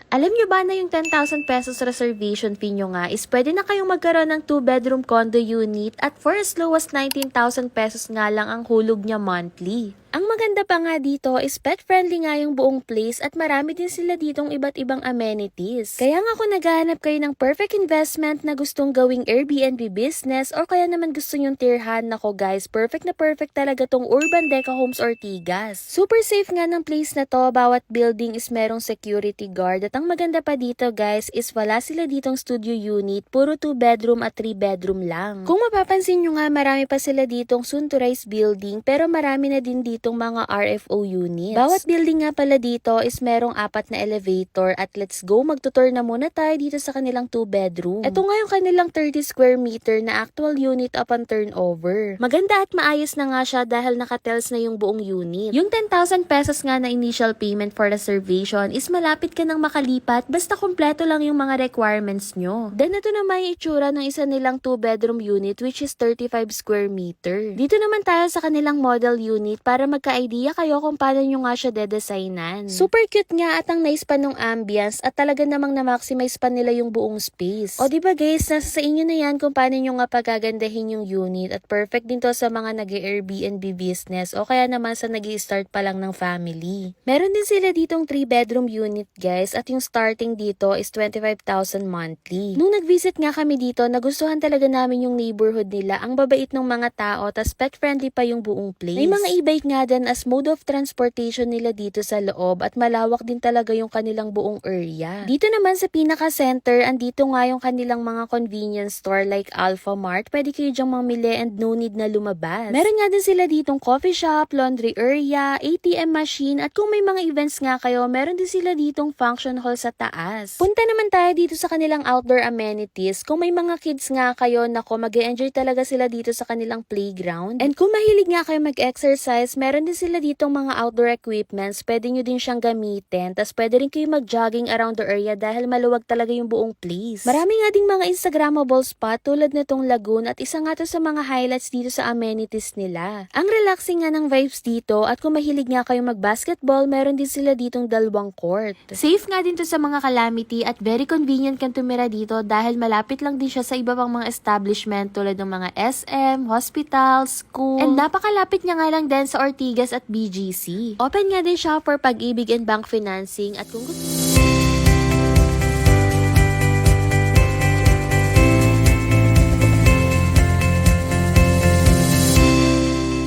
Alam nyo ba na yung 10,000 pesos reservation fee nyo nga is pwede na kayong magkaroon ng 2-bedroom condo unit at for as low as 19,000 pesos nga lang ang hulog niya monthly. Ang maganda pa nga dito is pet-friendly nga yung buong place at marami din sila ditong iba't ibang amenities. Kaya nga kung naghahanap kayo ng perfect investment na gustong gawing Airbnb business or kaya naman gusto nyong tirhan, nako guys, perfect na perfect talaga tong Urban Deca Homes Ortigas. Super safe nga ng place na to, bawat building is merong security guard at ang maganda pa dito guys is wala sila ditong studio unit, puro 2-bedroom at 3-bedroom lang. Kung mapapansin nyo nga marami pa sila ditong soon to rise building pero marami na din ditong mga RFO units. Bawat building nga pala dito is merong 4 na elevator at let's go, magtutur na muna tayo dito sa kanilang 2-bedroom. Ito nga yung kanilang 30 square meter na actual unit upon turnover. Maganda at maayos na nga siya dahil nakatels na yung buong unit. Yung 10,000 pesos nga na initial payment for reservation is malapit ka nang makalipat basta kompleto lang yung mga requirements nyo. Then ito naman yung itsura ng isa nilang 2-bedroom unit which is 35 square meter. Dito naman tayo sa kanilang model unit para magka-idea kayo kung paano nyo nga siya dedesignan. Super cute nga at ang nice pa nung ambience at talaga namang na-maximize pa nila yung buong space. O diba guys, nasa sa inyo na yan kung paano nyo nga pagagandahin yung unit at perfect din to sa mga nag-Airbnb business o kaya naman sa nag-i-start pa lang ng family. Meron din sila ditong 3-bedroom unit guys at yung starting dito is 25,000 monthly. Nung nag-visit nga kami dito, nagustuhan talaga namin yung neighborhood nila. Ang babait ng mga tao, tas pet-friendly pa yung buong place. May mga e-bike nga din as mode of transportation nila dito sa loob at malawak din talaga yung kanilang buong area. Dito naman sa pinaka-center, andito nga yung kanilang mga convenience store like Alpha Mart. Pwede kayo dyang mamili and no need na lumabas. Meron nga din sila ditong coffee shop, laundry area, ATM machine at kung may mga events nga kayo, meron din sila ditong function hall sa taas. Punta naman tayo dito sa kanilang outdoor amenities. Kung may mga kids nga kayo, nako, mag-e-enjoy talaga sila dito sa kanilang playground. And kung mahilig nga kayo mag-exercise, meron din sila ditong mga outdoor equipments. Pwede nyo din siyang gamitin. Tas pwede rin kayo mag-jogging around the area dahil maluwag talaga yung buong place. Marami nga ding mga Instagrammable spot tulad nitong lagoon at isa nga to sa mga highlights dito sa amenities nila. Ang relaxing nga ng vibes dito at kung mahilig nga kayo mag-basketball, meron din sila ditong 2 court. Safe nga din to sa mga calamity at very convenient kang tumira dito dahil malapit lang din siya sa iba pang mga establishment tulad ng mga SM, hospital, school, and napakalapit niya nga lang din sa Ortigas at BGC. Open nga din siya for Pag-ibig and bank financing at kung gusto